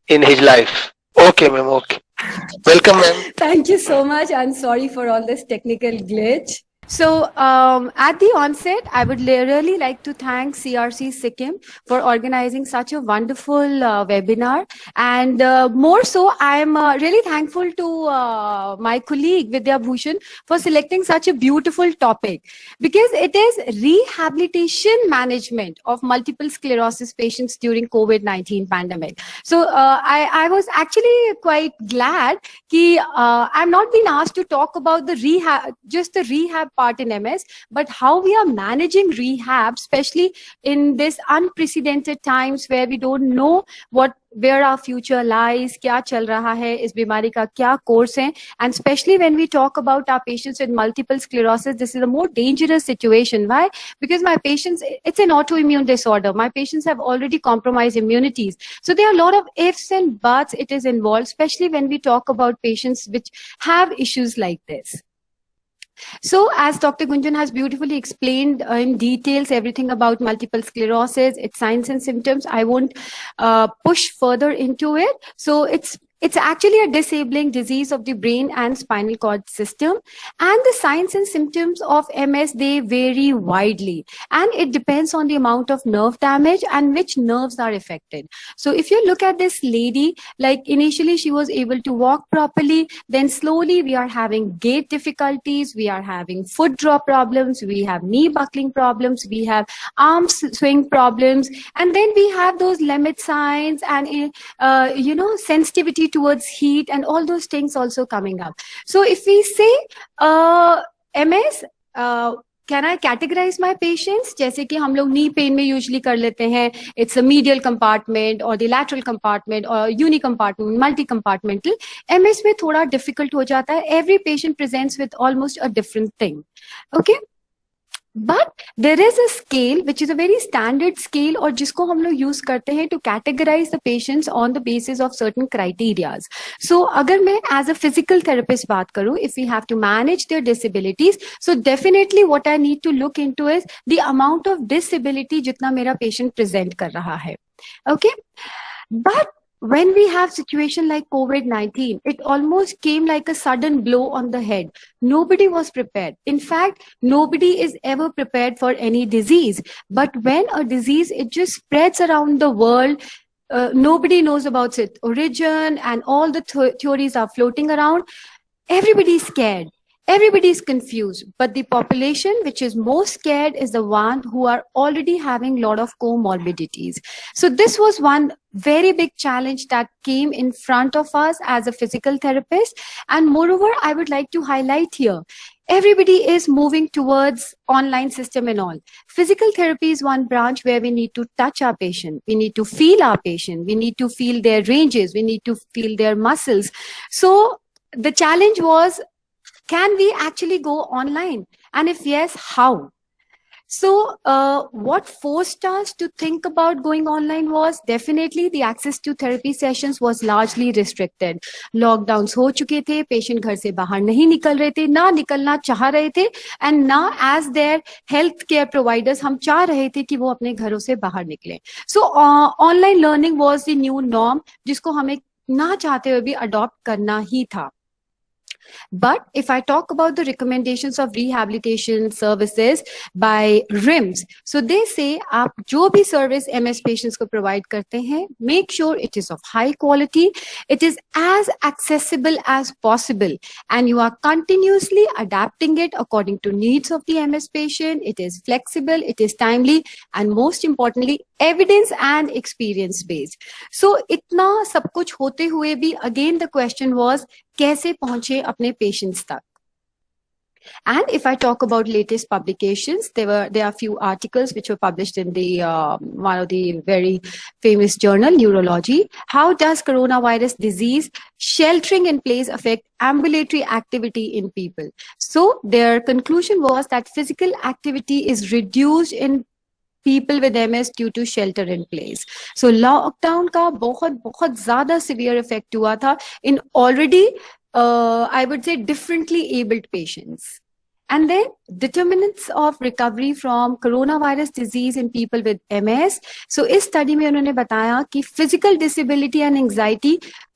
in his life. Okay, ma'am. Okay. Welcome, ma'am. Thank you so much. I'm sorry for all this technical glitch. So, at the onset, I would really like to thank CRC Sikkim for organizing such a wonderful webinar. And more so, I'm really thankful to my colleague Vidya Bhushan for selecting such a beautiful topic, because it is rehabilitation management of multiple sclerosis patients during COVID-19 pandemic. So, I was actually quite glad that I'm not being asked to talk about the rehab, just the rehab part in MS, but how we are managing rehab, especially in this unprecedented times where we don't know where our future lies, क्या चल रहा है, इस बीमारी का क्या course है, and especially when we talk about our patients with multiple sclerosis, this is a more dangerous situation. Why? Because my patients, it's an autoimmune disorder. My patients have already compromised immunities. So there are a lot of ifs and buts it is involved, especially when we talk about patients which have issues like this. So as Dr. Gunjan has beautifully explained in details everything about multiple sclerosis, its signs and symptoms, I won't push further into it. So it's actually a disabling disease of the brain and spinal cord system. And the signs and symptoms of MS, they vary widely. And it depends on the amount of nerve damage and which nerves are affected. So if you look at this lady, like initially she was able to walk properly, then slowly we are having gait difficulties, we are having foot drop problems, we have knee buckling problems, we have arm swing problems, and then we have those limit signs and sensitivity towards heat and all those things also coming up. So if we say MS, can I categorize my patients? जैसे कि हम लोग knee pain में usually कर लेते हैं, it's a medial compartment or the lateral compartment or unicompartment, multi-compartmental. MS में थोड़ा difficult हो जाता है. Every patient presents with almost a different thing. Okay? But there is a scale which is a very standard scale और जिसको हम लोग use करते हैं to categorize the patients on the basis of certain criterias. So अगर मैं as a physical therapist बात करूँ, if we have to manage their disabilities, so definitely what I need to look into is the amount of disability जितना मेरा patient present कर रहा है. Okay? But when we have situation like COVID-19, it almost came like a sudden blow on the head. Nobody was prepared. In fact, nobody is ever prepared for any disease. But when a disease, it just spreads around the world, nobody knows about its origin and all the theories are floating around. Everybody is scared. Everybody is confused, but the population which is most scared is the one who are already having a lot of comorbidities. So this was one very big challenge that came in front of us as a physical therapist. And moreover, I would like to highlight here, everybody is moving towards online system and all. Physical therapy is one branch where we need to touch our patient. We need to feel our patient. We need to feel their ranges. We need to feel their muscles. So the challenge was, can we actually go online? And if yes, how? So what forced us to think about going online was definitely the access to therapy sessions was largely restricted. Lockdowns हो चुके थे, patient घर से बाहर नहीं निकल रहे थे, ना निकलना चाह रहे थे, and ना as their health care providers हम चाह रहे थे कि वो अपने घरों से बाहर निकलें. So online learning was the new norm, जिसको हमें ना चाहते हुए भी adopt करना ही था. But if I talk about the recommendations of rehabilitation services by RIMS, so they say आप जो भी service MS patients को provide करते हैं, make sure it is of high quality, it is as accessible as possible, and you are continuously adapting it according to needs of the MS patient. It is flexible, it is timely, and most importantly, evidence and experience based. So इतना सब कुछ होते हुए भी again the question was कैसे पहुंचे अपने patients तक. And if I talk about latest publications, there are few articles which were published in the one of the very famous journal, Neurology. How does coronavirus disease sheltering in place affect ambulatory activity in people? So their conclusion was that physical activity is reduced in people with MS due to shelter in place. So lockdown का बहुत ज़्यादा severe effect हुआ था in already I would say differently abled patients. And then determinants of recovery from coronavirus disease in people with MS. So इस study में उन्होंने बताया कि physical disability and anxiety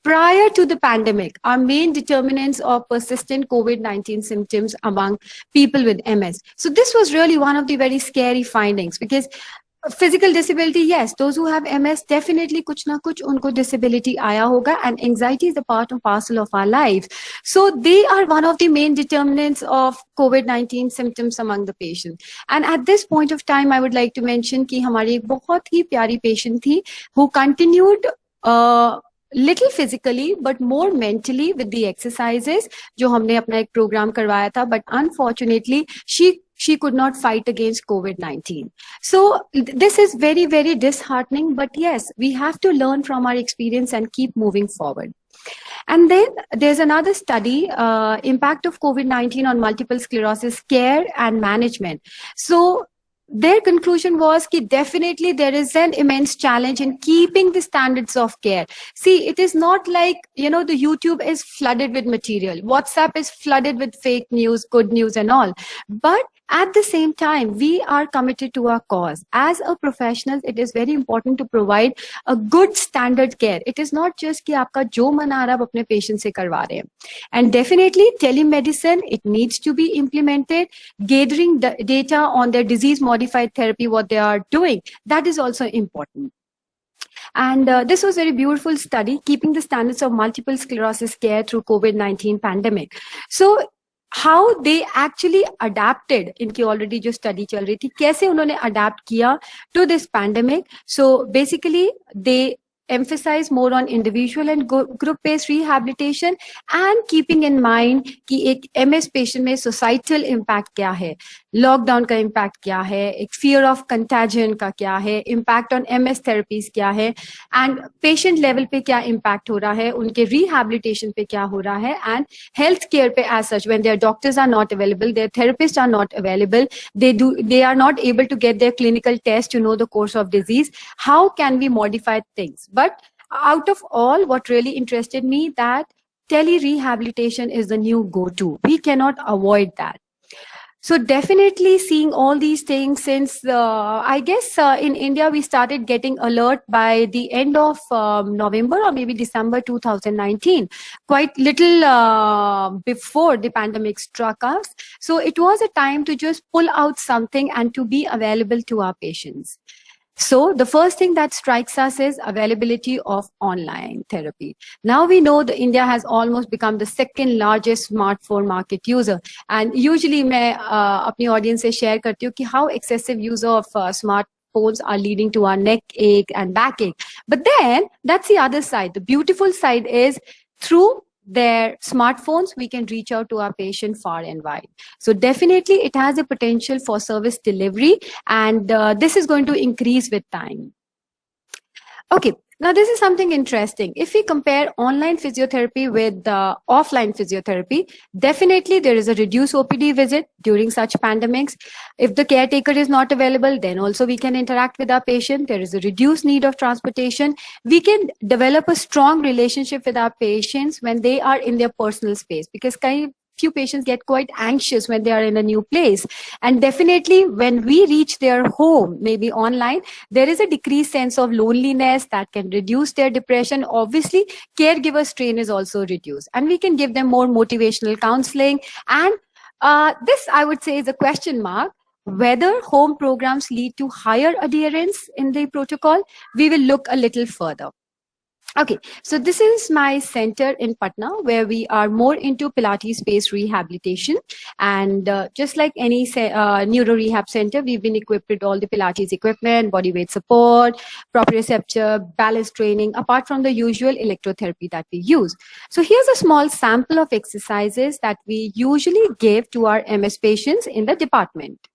prior to the pandemic are main determinants of persistent COVID-19 symptoms among people with MS. So this was really one of the very scary findings, because physical disability, yes, those who have MS, definitely kuch na kuch unko disability aaya hoga, and anxiety is a part and parcel of our lives. So they are one of the main determinants of COVID-19 symptoms among the patients. And at this point of time, I would like to mention ki hamari ek bahut hi pyari patient thi who continued little physically but more mentally with the exercises जो हमने अपना एक program करवाया था, but unfortunately she could not fight against COVID-19. So this is very, very disheartening, but yes, we have to learn from our experience and keep moving forward. And then there's another study, impact of COVID-19 on multiple sclerosis care and management. So their conclusion was that definitely there is an immense challenge in keeping the standards of care. See, it is not like, the YouTube is flooded with material. WhatsApp is flooded with fake news, good news and all. But at the same time, we are committed to our cause. As a professional, it is very important to provide a good standard care. It is not just कि आपका जो मन आ रहा है आप अपने patient से करवा रहे हैं. And definitely telemedicine, it needs to be implemented. Gathering data on their disease modified therapy, what they are doing, that is also important. And this was a very beautiful study, keeping the standards of multiple sclerosis care through COVID-19 pandemic. So how they actually adapted, इनकी already जो study चल रही थी, कैसे उन्होंने adapt किया to this pandemic. So basically they emphasize more on individual and group based rehabilitation, and keeping in mind कि एक MS patient में societal impact क्या है, लॉकडाउन का impact क्या है, एक fear of contagion का क्या है, impact on MS therapies क्या है, and patient level पे क्या impact हो रहा है, उनके rehabilitation पे क्या हो रहा है, and health care पे as such, when their doctors are not available, their therapists are not available, they are not able to get their clinical test to know the course of disease, how can we modify things? But out of all, what really interested me, that tele-rehabilitation is the new go-to. We cannot avoid that. So definitely seeing all these things since, I guess in India, we started getting alert by the end of November or maybe December 2019, quite little before the pandemic struck us. So it was a time to just pull out something and to be available to our patients. So the first thing that strikes us is availability of online therapy. Now we know that India has almost become the second largest smartphone market user. And usually मैं अपनी audience से share करती हूँ कि how excessive use of smartphones are leading to our neck ache and backache. But then that's the other side. The beautiful side is through their smartphones, we can reach out to our patient far and wide. So definitely it has a potential for service delivery, and this is going to increase with time. Okay, now this is something interesting. If we compare online physiotherapy with offline physiotherapy, definitely there is a reduced OPD visit during such pandemics. If the caretaker is not available, then also we can interact with our patient. There is a reduced need of transportation. We can develop a strong relationship with our patients when they are in their personal space, because few patients get quite anxious when they are in a new place. And definitely when we reach their home, maybe online, there is a decreased sense of loneliness that can reduce their depression. Obviously, caregiver strain is also reduced, and we can give them more motivational counseling. And this, I would say, is a question mark. Whether home programs lead to higher adherence in the protocol, we will look a little further. Okay, so this is my center in Patna, where we are more into Pilates-based rehabilitation. And just like any neuro rehab center, we've been equipped with all the Pilates equipment, body weight support, proprioceptor, balance training, apart from the usual electrotherapy that we use. So here's a small sample of exercises that we usually give to our MS patients in the department.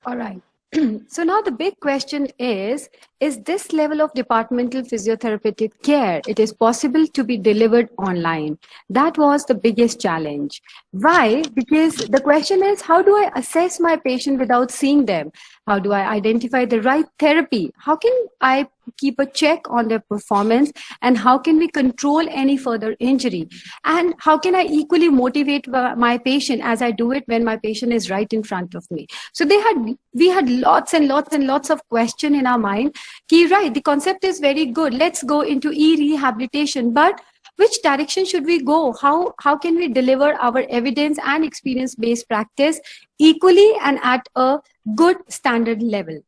All right. So now the big question is this level of departmental physiotherapeutic care, it is possible to be delivered online? That was the biggest challenge. Why? Because the question is, how do I assess my patient without seeing them? How do I identify the right therapy? How can I keep a check on their performance? And how can we control any further injury? And how can I equally motivate my patient as I do it when my patient is right in front of me? So we had lots and lots and lots of questions in our mind. Right, the concept is very good. Let's go into e-rehabilitation, but which direction should we go? How can we deliver our evidence and experience-based practice equally and at a good standard level?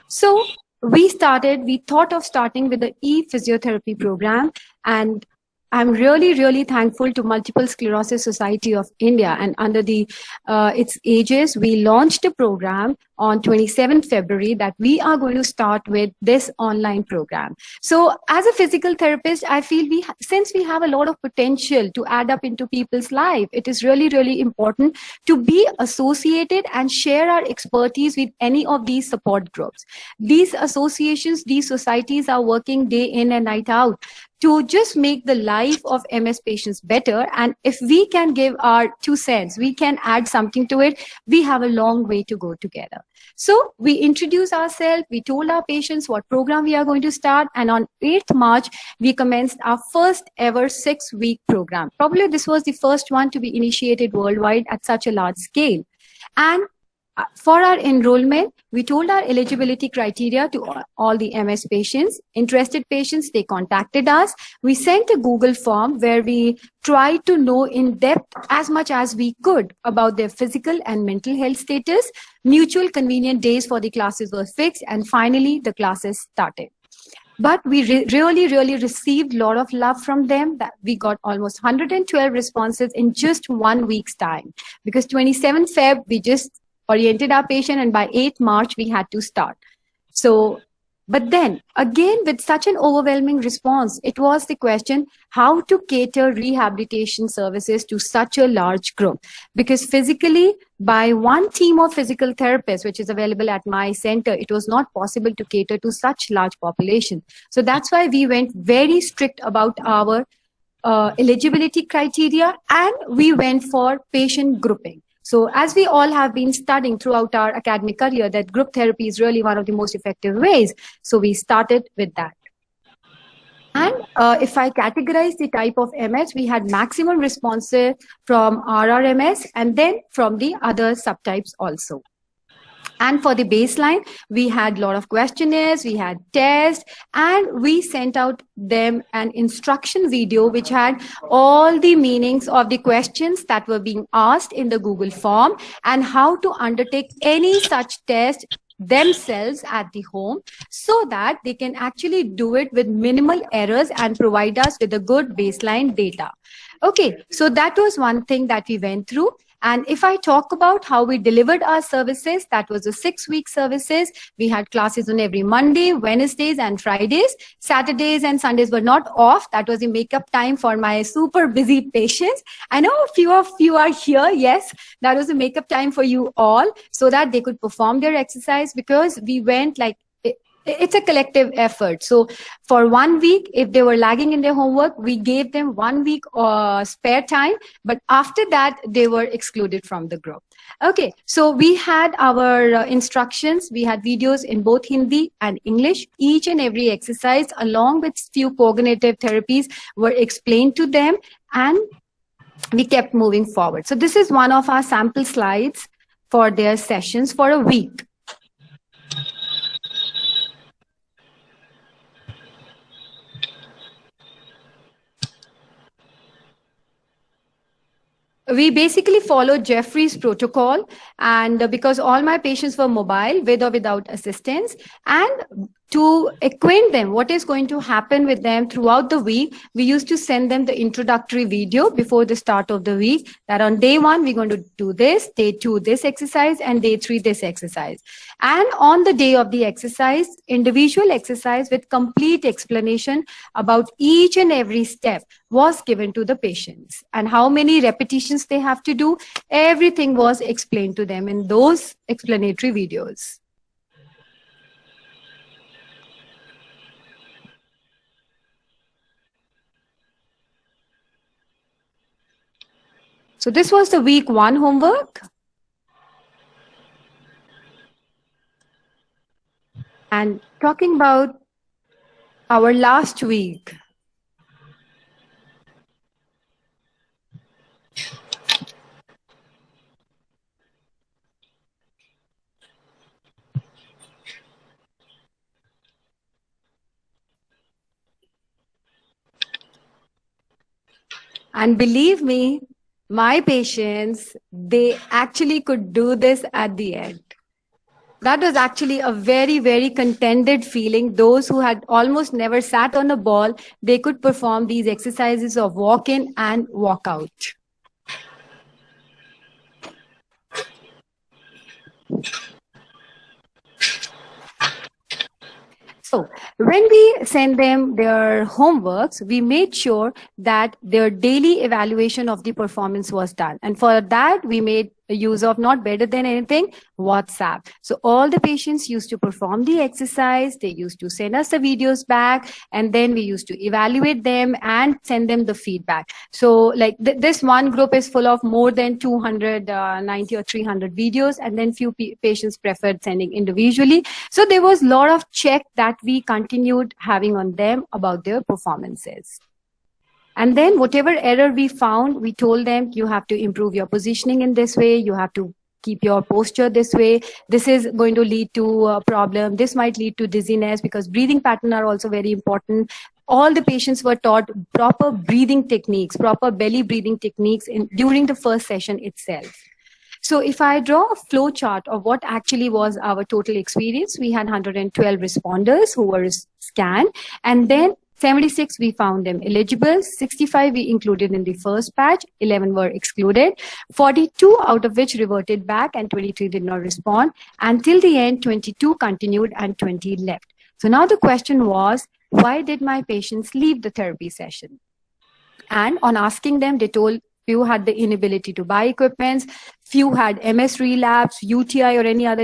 So we thought of starting with the e-physiotherapy program, and I'm really, really thankful to Multiple Sclerosis Society of India, and under its aegis, we launched a program on 27th February that we are going to start with this online program. So as a physical therapist, I feel since we have a lot of potential to add up into people's life, it is really, really important to be associated and share our expertise with any of these support groups. These associations, these societies are working day in and night out to just make the life of MS patients better. And if we can give our 2 cents, we can add something to it, we have a long way to go together. So we introduced ourselves, we told our patients what program we are going to start, and on 8th March, we commenced our first ever 6-week program. Probably this was the first one to be initiated worldwide at such a large scale. And for our enrollment, we told our eligibility criteria to all the MS patients. Interested patients, they contacted us. We sent a Google form where we tried to know in depth as much as we could about their physical and mental health status. Mutual convenient days for the classes were fixed, and finally the classes started. But we really received a lot of love from them. That we got almost 112 responses in just 1 week's time. Because 27th Feb, we just oriented our patient, and by 8th March, we had to start. So, but then again, with such an overwhelming response, it was the question how to cater rehabilitation services to such a large group. Because physically, by one team of physical therapists, which is available at my center, it was not possible to cater to such large population. So that's why we went very strict about our eligibility criteria, and we went for patient grouping. So as we all have been studying throughout our academic career that group therapy is really one of the most effective ways. So we started with that. And if I categorize the type of MS, we had maximum responses from RRMS and then from the other subtypes also. And for the baseline, we had a lot of questionnaires, we had tests, and we sent out them an instruction video which had all the meanings of the questions that were being asked in the Google form and how to undertake any such test themselves at the home so that they can actually do it with minimal errors and provide us with a good baseline data. Okay, so that was one thing that we went through. And if I talk about how we delivered our services, that was a 6-week services. We had classes on every Monday, Wednesdays, and Fridays. Saturdays and Sundays were not off. That was the makeup time for my super busy patients. I know a few of you are here. Yes, that was the makeup time for you all so that they could perform their exercise, because we went like, it's a collective effort. So for 1 week, if they were lagging in their homework, we gave them 1 week spare time. But after that, they were excluded from the group. Okay, so we had our instructions. We had videos in both Hindi and English. Each and every exercise, along with few cognitive therapies, were explained to them. And we kept moving forward. So this is one of our sample slides for their sessions for a week. We basically followed Jeffrey's protocol, and because all my patients were mobile with or without assistance, and to acquaint them what is going to happen with them throughout the week, we used to send them the introductory video before the start of the week, that on day 1 we're going to do this, day 2 this exercise, and day 3 this exercise. And on the day of the exercise, individual exercise with complete explanation about each and every step was given to the patients, and how many repetitions they have to do, everything was explained to them in those explanatory videos. So this was the week 1 homework. And talking about our last week. And believe me, my patients, they actually could do this at the end. That was actually a very, very contented feeling. Those who had almost never sat on a ball, they could perform these exercises of walk in and walk out. So when we send them their homeworks, we made sure that their daily evaluation of the performance was done. And for that, we made use of, not better than anything, WhatsApp. So all the patients used to perform the exercise. They used to send us the videos back, and then we used to evaluate them and send them the feedback. So like this one group is full of more than 290 or 300 videos, and then few patients preferred sending individually. So there was a lot of check that we continued having on them about their performances. And then whatever error we found, we told them, you have to improve your positioning in this way. You have to keep your posture this way. This is going to lead to a problem. This might lead to dizziness, because breathing patterns are also very important. All the patients were taught proper breathing techniques, proper belly breathing techniques during the first session itself. So if I draw a flow chart of what actually was our total experience, we had 112 responders who were scanned, and then 76 we found them eligible, 65 we included in the first batch, 11 were excluded, 42 out of which reverted back, and 23 did not respond. Until the end, 22 continued and 20 left. So now the question was, why did my patients leave the therapy session? And on asking them, they told few had the inability to buy equipments, few had MS relapse, UTI or any other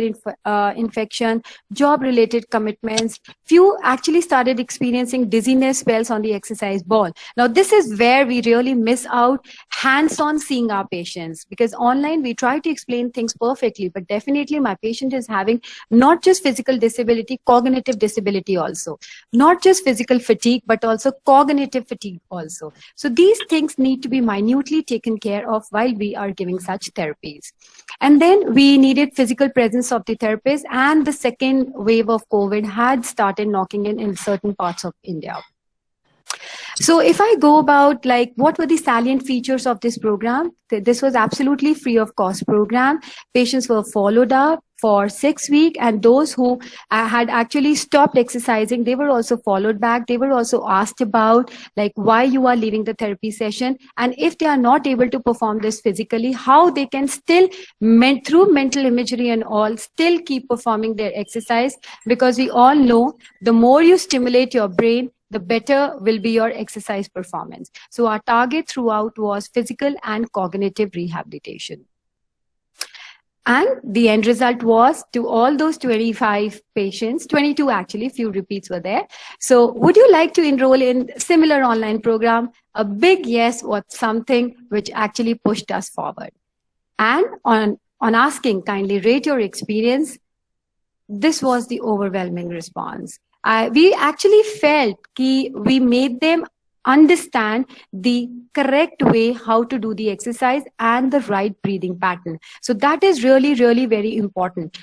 infection, job-related commitments. Few actually started experiencing dizziness spells on the exercise ball. Now, this is where we really miss out hands-on seeing our patients, because online we try to explain things perfectly, but definitely my patient is having not just physical disability, cognitive disability also. Not just physical fatigue, but also cognitive fatigue also. So these things need to be minutely taken care of while we are giving such therapies. And then we needed physical presence of the therapist, and the second wave of COVID had started knocking in certain parts of India. So if I go about like what were the salient features of this program, this was absolutely free of cost program. Patients were followed up for 6 weeks, and those who had actually stopped exercising, they were also followed back. They were also asked about like why you are leaving the therapy session, and if they are not able to perform this physically, how they can still through mental imagery and all still keep performing their exercise, because we all know the more you stimulate your brain, the better will be your exercise performance. So our target throughout was physical and cognitive rehabilitation. And the end result was, to all those 25 patients, 22 actually, few repeats were there. So would you like to enroll in similar online program? A big yes was something which actually pushed us forward. And on asking, kindly rate your experience, this was the overwhelming response. We actually felt that we made them understand the correct way how to do the exercise and the right breathing pattern. So that is really, really very important.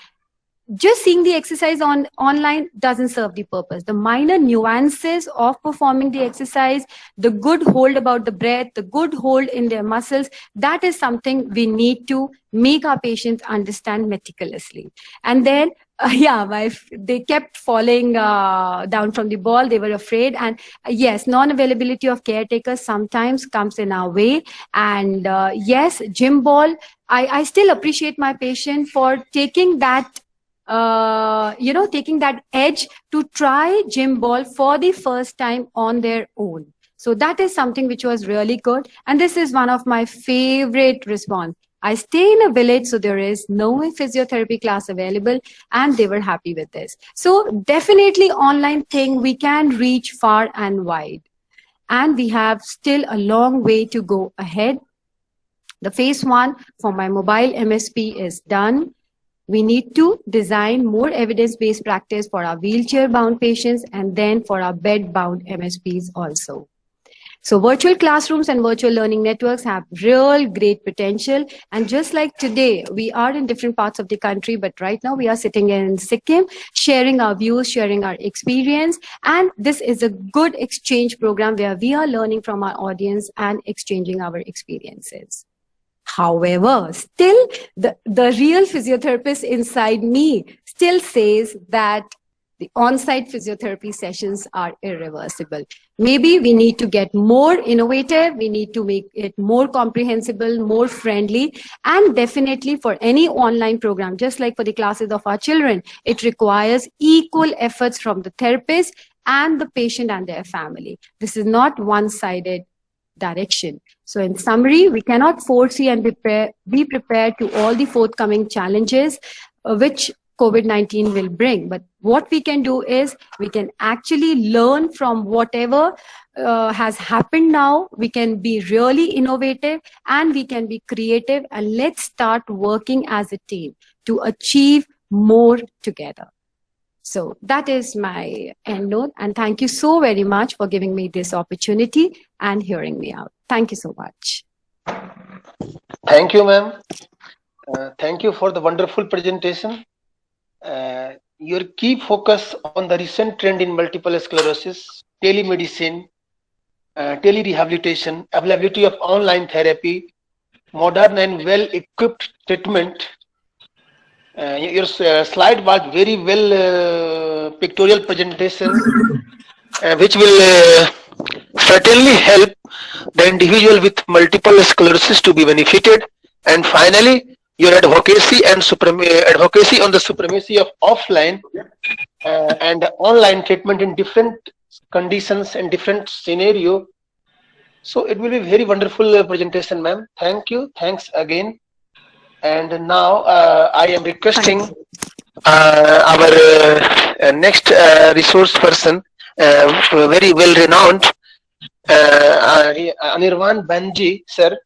Just seeing the exercise online doesn't serve the purpose. The minor nuances of performing the exercise, the good hold about the breath, the good hold in their muscles, that is something we need to make our patients understand meticulously. And then Yeah, they kept falling down from the ball. They were afraid. And yes, non-availability of caretakers sometimes comes in our way. And yes, gym ball, I still appreciate my patient for taking that, taking that edge to try gym ball for the first time on their own. So that is something which was really good. And this is one of my favorite response. I stay in a village, so there is no physiotherapy class available, and they were happy with this. So definitely online thing, we can reach far and wide. And we have still a long way to go ahead. The phase 1 for my mobile MSP is done. We need to design more evidence-based practice for our wheelchair-bound patients and then for our bed-bound MSPs also. So virtual classrooms and virtual learning networks have real great potential. And just like today, we are in different parts of the country, but right now we are sitting in Sikkim, sharing our views, sharing our experience. And this is a good exchange program where we are learning from our audience and exchanging our experiences. However, still the real physiotherapist inside me still says that the on-site physiotherapy sessions are irreversible. Maybe we need to get more innovative. We need to make it more comprehensible, more friendly, and definitely for any online program, just like for the classes of our children, it requires equal efforts from the therapist and the patient and their family. This is not one-sided direction. So in summary, we cannot foresee and be prepared to all the forthcoming challenges which COVID-19 will bring. But what we can do is we can actually learn from whatever has happened now. We can be really innovative and we can be creative, and let's start working as a team to achieve more together. So that is my end note, and thank you so very much for giving me this opportunity and hearing me out. Thank you so much. Thank you, ma'am. Thank you for the wonderful presentation. Your key focus on the recent trend in multiple sclerosis, telemedicine, telerehabilitation, availability of online therapy, modern and well-equipped treatment. Your slide was very well pictorial presentation, which will certainly help the individual with multiple sclerosis to be benefited. And finally, your advocacy and advocacy on the supremacy of offline and online treatment in different conditions and different scenario. So it will be very wonderful presentation, ma'am. Thank you. Thanks again. And now I am requesting our next resource person, very well renowned, Anirvan Banji, sir.